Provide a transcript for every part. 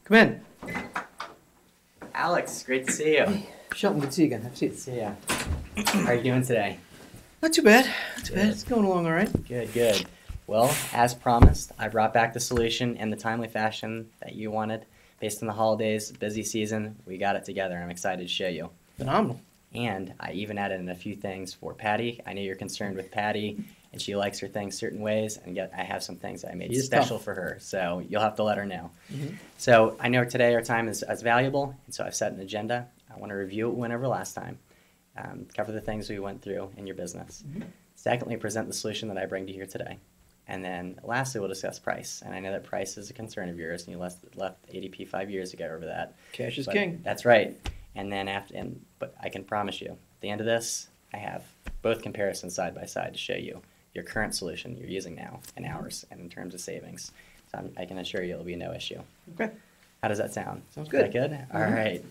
Come in. Alex, great to see you. Hey, Shelton, good to see you again. Have a seat. See ya. How are you doing today? Not too bad. Not too bad. It's going along all right. Good, good. Well, as promised, I brought back the solution in the timely fashion that you wanted. Based on the holidays, busy season, we got it together. I'm excited to show you. Phenomenal. And I even added in a few things for Patty. I know you're concerned with Patty, and she likes her things certain ways, and yet I have some things that I made special for her, so you'll have to let her know. So I know today our time is valuable, and so I've set an agenda. I want to review what we went over last time, cover the things we went through in your business. Secondly, present the solution that I bring to you here today. And then lastly, we'll discuss price. And I know that price is a concern of yours, and you left ADP 5 years ago over that. Cash is king. That's right. And then but I can promise you, at the end of this, I have both comparisons side by side to show you your current solution you're using now and ours, and in terms of savings. So I can assure you it'll be no issue. Okay. How does that sound? Sounds good. Is that good? All right.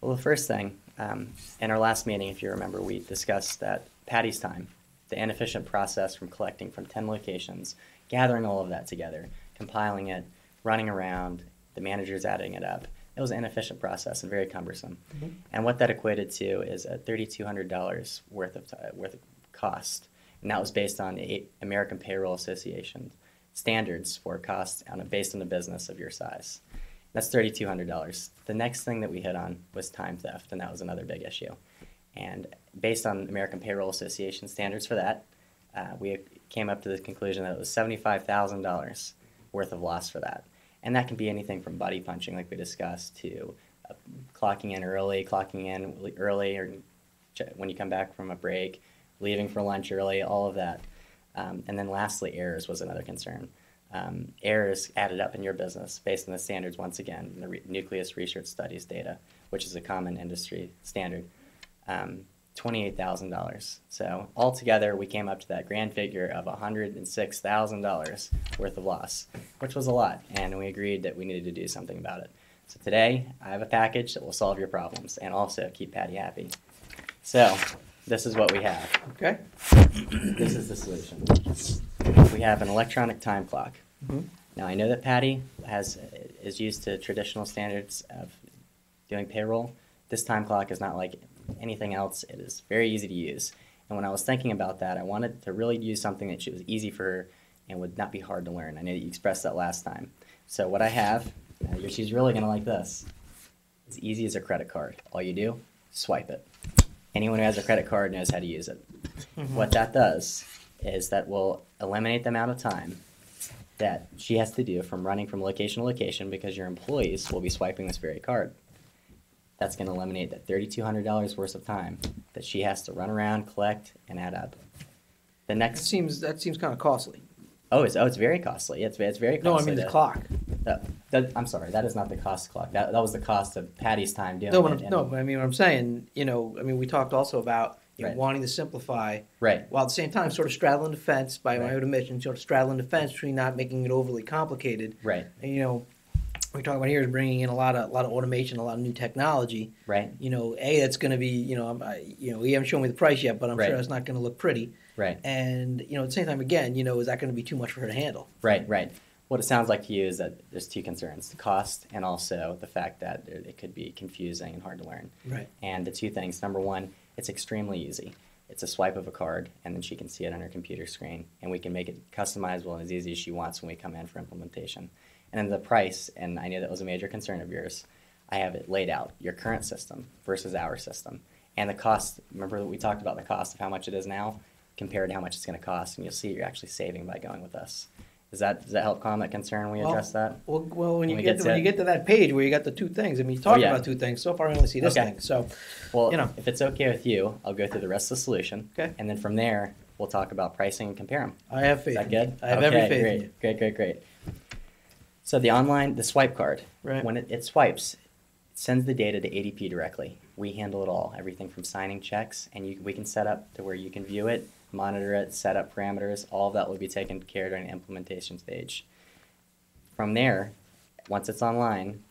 Well, the first thing, in our last meeting, if you remember, we discussed that Patty's time, the inefficient process from collecting from 10 locations, gathering all of that together, compiling it, running around, the managers adding it up. It was an inefficient process and very cumbersome. And what that equated to is a $3,200 worth of cost. And that was based on the American Payroll Association standards for costs based on the business of your size. That's $3,200. The next thing that we hit on was time theft, and that was another big issue. And based on American Payroll Association standards for that, we came up to the conclusion that it was $75,000 worth of loss for that. And that can be anything from buddy punching, like we discussed, to clocking in early, or when you come back from a break, leaving for lunch early, all of that. And then lastly, errors was another concern. Errors added up in your business based on the standards, once again, the Nucleus Research Studies data, which is a common industry standard. $28,000. So altogether, we came up to that grand figure of $106,000 worth of loss, which was a lot, and we agreed that we needed to do something about it. So today, I have a package that will solve your problems and also keep Patty happy. So this is what we have. Okay. This is the solution. We have an electronic time clock. Now, I know that Patty is used to traditional standards of doing payroll. This time clock is not like anything else. It is very easy to use. And when I was thinking about that, I wanted to really use something that was easy for her and would not be hard to learn. I know that you expressed that last time. So what I have, she's really going to like this. It's easy as a credit card. All you do, swipe it. Anyone who has a credit card knows how to use it. What that does is that will eliminate the amount of time that she has to do from running from location to location, because your employees will be swiping this very card. That's going to eliminate that $3,200 worth of time that she has to run around, collect, and add up. The next That seems kind of costly. It's very costly. It's very costly. No, I mean the clock. I'm sorry, that is not the cost clock. That was the cost of Patty's time doing it. No, but I mean what I'm saying. We talked also about wanting to simplify, right? While at the same time sort of straddling the fence, by my own admission, sort of straddling the fence between not making it overly complicated, right? And, what we're talking about here is bringing in a lot of automation, a lot of new technology. Right. That's going to be, you haven't shown me the price yet, but I'm sure it's not going to look pretty. Right. And, at the same time, again, is that going to be too much for her to handle? Right. What it sounds like to you is that there's two concerns: the cost and also the fact that it could be confusing and hard to learn. Right. And the two things: number one, it's extremely easy. It's a swipe of a card, and then she can see it on her computer screen, and we can make it customizable and as easy as she wants when we come in for implementation. And then the price, and I know that was a major concern of yours, I have it laid out, your current system versus our system. And the cost, remember that we talked about the cost of how much it is now compared to how much it's going to cost, and you'll see you're actually saving by going with us. Does that help calm that concern when we address that? Well, when you get to that page where you got the two things, you talked about two things. So far, I only see this thing. So, if it's okay with you, I'll go through the rest of the solution. Okay. And then from there, we'll talk about pricing and compare them. I have faith. Is that good? I have every faith in you. Great. So the swipe card, when it swipes, it sends the data to ADP directly. We handle it all, everything from signing checks, and we can set up to where you can view it, monitor it, set up parameters. All of that will be taken care of during the implementation stage. From there, once it's online,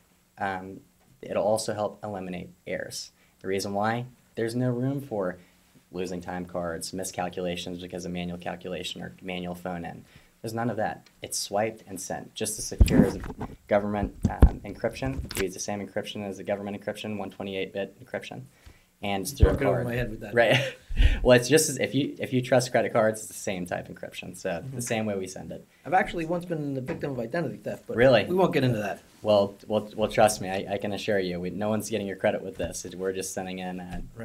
it'll also help eliminate errors. The reason why? There's no room for losing time cards, miscalculations because of manual calculation or manual phone in. There's none of that. It's swiped and sent, just as secure as a government encryption. We use the same encryption as the government encryption, 128-bit encryption. And it's through a Broke it over card. my head with that. Right. Well, it's just as if you trust credit cards, it's the same type encryption. So the same way we send it. I've actually once been the victim of identity theft, but Really? we won't get into that. Well, trust me. I can assure you, no one's getting your credit with this. We're just sending in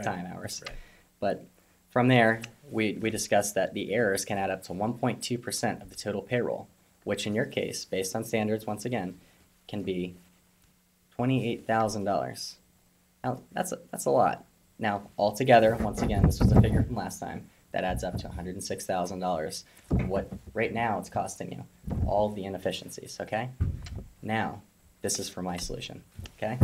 time hours. Right. But from there, we discussed that the errors can add up to 1.2% of the total payroll, which in your case, based on standards, once again, can be $28,000. Now, that's a lot. Now, altogether, once again, this was a figure from last time, that adds up to $106,000 of what right now it's costing you, all the inefficiencies, okay? Now, this is for my solution, okay?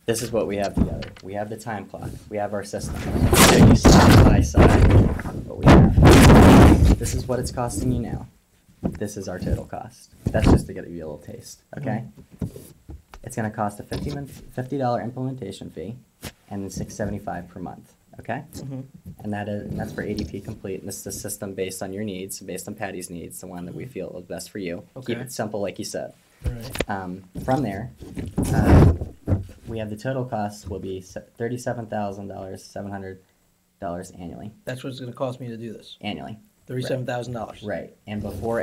This is what we have together. We have the time clock. We have our system. I'll show you side by side what we have. This is what it's costing you now. This is our total cost. That's just to get you a little taste, okay? It's going to cost a $50 implementation fee and then $675 per month, okay? And that's for ADP Complete. And this is a system based on your needs, based on Patty's needs, the one that we feel is best for you. Okay. Keep it simple, like you said. Right. From there, we have the total cost will be $37,700 annually. That's what it's going to cost me to do this. Annually. $37,000. Right. And before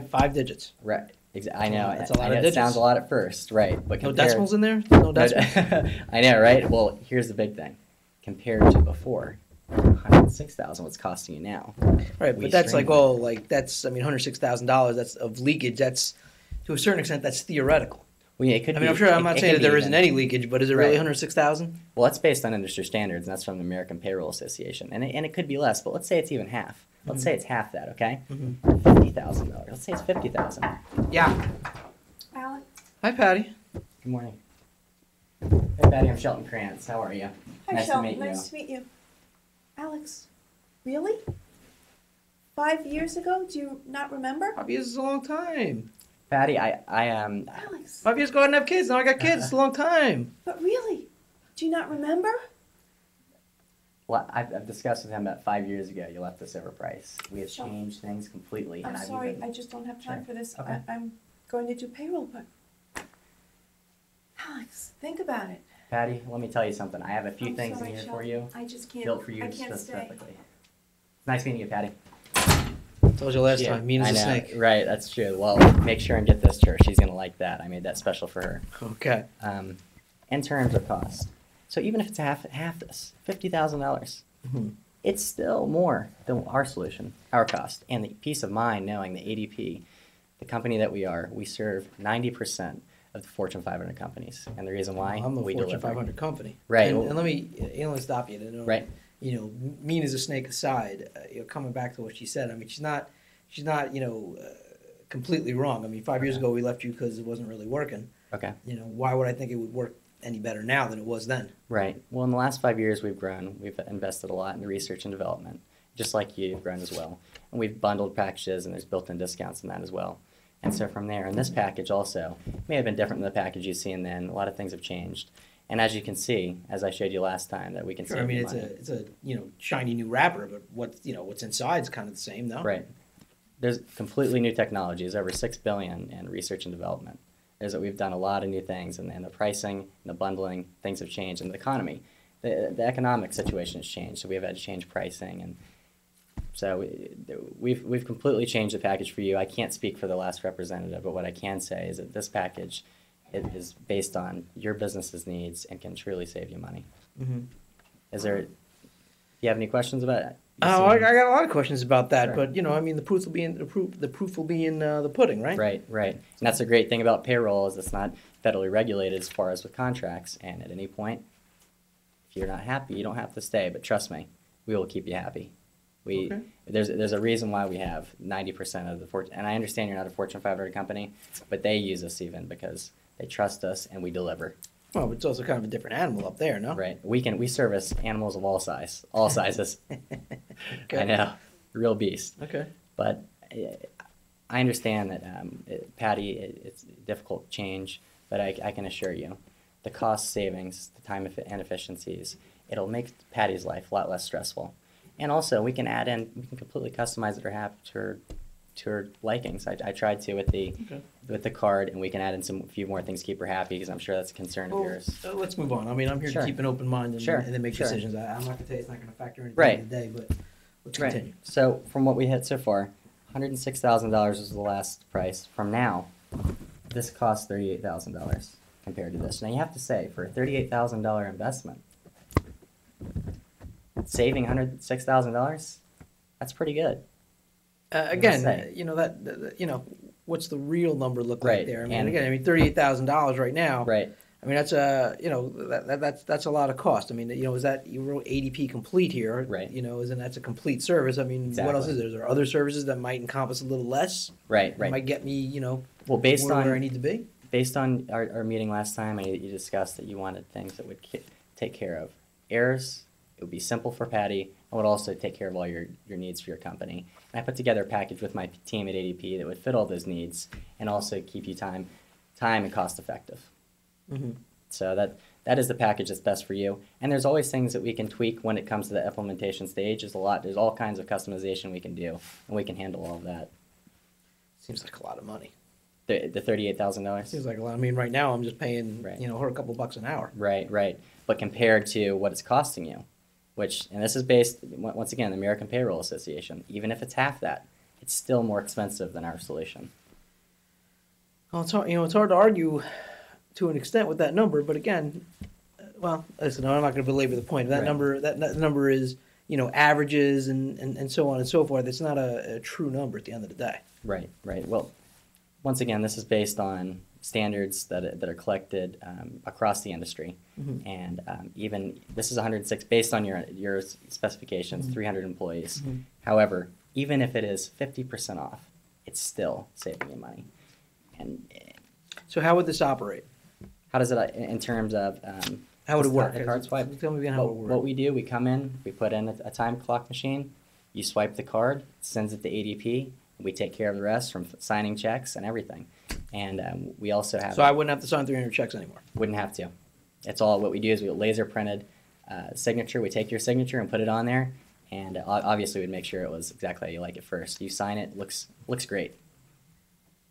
Five digits. Right. I know. That's a lot of It digits. sounds a lot at first, right? But No decimals in there? No decimals? I know, right? Well, here's the big thing. Compared to before, $106,000 what's costing you now. Right, but that's like, $106,000, that's of leakage. That's, to a certain extent, that's theoretical. Well, yeah, it could I mean, be, I'm sure I'm not saying that there isn't even any leakage, but is it really Right. 106,000? Well, that's based on industry standards, and that's from the American Payroll Association. And it could be less, but let's say it's even half. Let's say it's half that, okay? $50,000. Let's say it's $50,000. Yeah. Alex. Hi, Patty. Good morning. Hey, Patty, I'm Shelton Krantz. How are you? Hi, Nice Shelton. to meet you. Nice to meet you. Alex, really? 5 years ago? Do you not remember? 5 years is a long time. Patty, I Alex, 5 years ago, I didn't have kids. Now I got kids. It's a long time. but really? Do you not remember? Well, I've discussed with him that 5 years ago you left us overpriced. We have Sure. changed things completely. I'm and I've sorry, even- I just don't have time Sure. for this. Okay. I'm going to do payroll, but... Alex, think about it. Patty, let me tell you something. I have a few I'm things sorry, in here for Shelton. you, I just can't. built for you I can't stay. specifically. Nice meeting you, Patty. Told you last Yeah, time, mean as I a know. snake. Right, that's true. Well, make sure and get this to her. She's going to like that. I made that special for her. Okay. In terms of cost, so even if it's half this, $50,000, it's still more than our solution, our cost, and the peace of mind knowing that ADP, the company that we are, we serve 90% of the Fortune 500 companies, and the reason why I'm a we Fortune deliver. 500 company. Right. And let me stop you. You know, Right. You know, mean as a snake aside, coming back to what she said, I mean, she's not, completely wrong. I mean, 5 years ago we left you because it wasn't really working. Okay. You know, why would I think it would work any better now than it was then? Right. Well, in the last 5 years, we've grown. We've invested a lot in research and development, just like you've grown as well. And we've bundled packages, and there's built-in discounts in that as well. And so from there, and this package also may have been different than the package you've seen then. A lot of things have changed. And as you can see, as I showed you last time, that we can Sure, save I mean, you it's money. a shiny new wrapper, but what's inside is kind of the same, no? Right. There's completely new technologies, over $6 billion in research and development. We've done a lot of new things, and the pricing, and the bundling, things have changed, and the economy, the economic situation has changed. So we've had to change pricing, and so we've completely changed the package for you. I can't speak for the last representative, but what I can say is that this package is based on your business's needs and can truly save you money. Mm-hmm. Do you have any questions about it? Oh, I got a lot of questions about that, Sure. but I mean, the proof will be in the pudding, right? Right. And that's the great thing about payroll is it's not federally regulated as far as with contracts. And at any point, if you're not happy, you don't have to stay. But trust me, we will keep you happy. Okay. There's a reason why we have 90% of the Fortune. And I understand you're not a Fortune 500 company, but they use us even because they trust us and we deliver. Well, but it's also kind of a different animal up there, no? Right. We service animals of all sizes. Okay. I know, real beast. Okay. But I understand that, Patty, it's a difficult change, but I can assure you, the cost savings, the time inefficiencies, it'll make Patty's life a lot less stressful. And also, we can add in, we can completely customize it to her her likings. I tried to with the card, and we can add in a few more things to keep her happy, because I'm sure that's a concern of Well, yours. let's move on. I mean, I'm here Sure. to keep an open mind and, Sure. and then make Sure. decisions. I'm not going to tell you it's not going to factor in Right. at the end of the day, but let's Right. continue. So from what we hit so far, $106,000 was the last price. From now, this costs $38,000 compared to this. Now you have to say, for a $38,000 investment, saving $106,000, that's pretty good. Again, say. what's the real number look Right, like there? I mean, and- again, $38,000 right now. Right. I mean, that's that's a lot of cost. I mean, is that you wrote ADP complete here? Right. Isn't that's a complete service? I mean, what else Exactly. is there? Is there other services that might encompass a little less? Right. That might Right. get me, Well, based more on where I need to be. Based on our meeting last time, you discussed that you wanted things that would take care of errors. It would be simple for Patty, and would also take care of all your needs for your company. And I put together a package with my team at ADP that would fit all those needs and also keep you time and cost effective. Mm-hmm. So that is the package that's best for you. And there's always things that we can tweak when it comes to the implementation stage. There's all kinds of customization we can do, and we can handle all of that. Seems like a lot of money. The $38,000. Seems like a lot. I mean, right now I'm just paying, Right. her a couple bucks an hour. Right. But compared to what it's costing you, and this is based, once again, the American Payroll Association, even if it's half that, it's still more expensive than our solution. Well, it's hard, it's hard to argue to an extent with that number, but again, listen, I'm not going to belabor the point. That Right. number is, averages and so on and so forth. It's not a true number at the end of the day. Right. Well, once again, this is based on standards that are collected across the industry, Mhm. and even this is 106 based on your specifications, Mhm. 300 employees. Mhm. However, even if it is 50% off, it's still saving you money. And So how would this operate? how does it in terms of How would it work? The card swipe. Tell me again how it would work. What we do, we come in, we put in a time clock machine, you swipe the card, it sends it to ADP, we take care of the rest from signing checks and everything. And we also have. So I wouldn't have to sign 300 checks anymore. Wouldn't have to. It's all what we do is we laser printed signature. We take your signature and put it on there, and obviously we'd make sure it was exactly how you like it first. You sign it, looks great.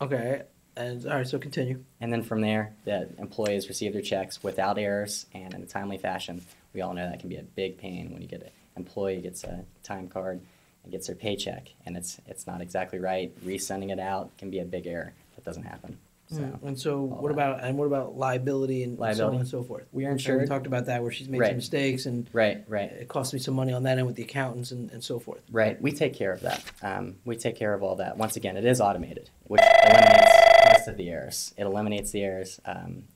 Okay. And all right, so continue. And then from there, the employees receive their checks without errors and in a timely fashion. We all know that can be a big pain when you get an employee gets a time card and gets their paycheck, and it's not exactly right. Resending it out can be a big error. That doesn't happen. So And so all what that. about liability and so Liability. on and so forth? We are And insured. we talked about that where she's made Right. some mistakes and Right. it cost me some money on that end with the accountants and so forth. Right, we take care of that. We take care of all that. Once again, it is automated, which eliminates most of the errors. It eliminates the errors.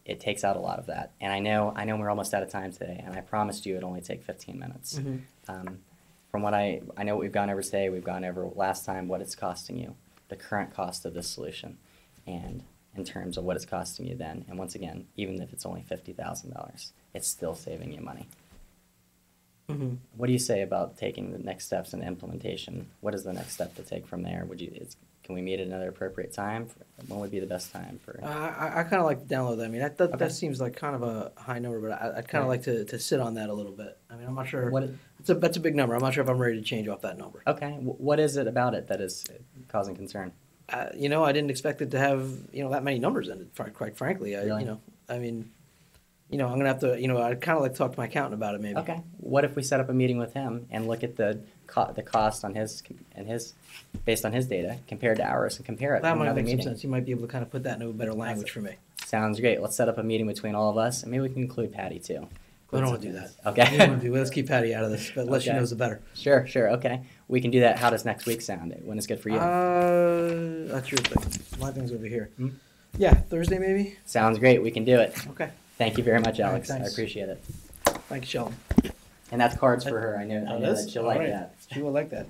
It takes out a lot of that. And I know we're almost out of time today, and I promised you it'd only take 15 minutes. Mhm. From what I know what we've gone over today, we've gone over last time what it's costing you, the current cost of this solution, and in terms of what it's costing you then. And once again, even if it's only $50,000, it's still saving you money. Mm-hmm. What do you say about taking the next steps in implementation? What is the next step to take from there? Can we meet at another appropriate time? When would be the best time for? I kind of like to download that. I mean, Okay. that seems like kind of a high number, but I'd kind of Right. like to sit on that a little bit. I mean, I'm not sure. What? That's a big number. I'm not sure if I'm ready to change off that number. Okay. What is it about it that is causing concern? I didn't expect it to have that many numbers in it. Quite frankly, Really? I mean, I'm gonna have to. I'd kind of like to talk to my accountant about it maybe. Okay. What if we set up a meeting with him and look at the cost on his based on his data compared to ours and compare it? That in might another make some meeting? sense. You might be able to kind of put that into a better language for me. Sounds great. Let's set up a meeting between all of us, and maybe we can include Patty too. I don't want to do that. Okay. We don't want to do. Let's keep Patty out of this. But the less she Okay. knows, the better. Sure. Okay. We can do that. How does next week sound? When is good for you? That's your thing. My thing's over here. Hmm? Yeah, Thursday maybe. Sounds great. We can do it. Okay. Thank you very much, All right, Alex. I thanks. appreciate it. Thank you, Sheldon. And that's cards for her. I know Oh, that she'll like All right. that. She will like that.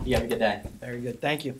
You have a good day. Very good. Thank you.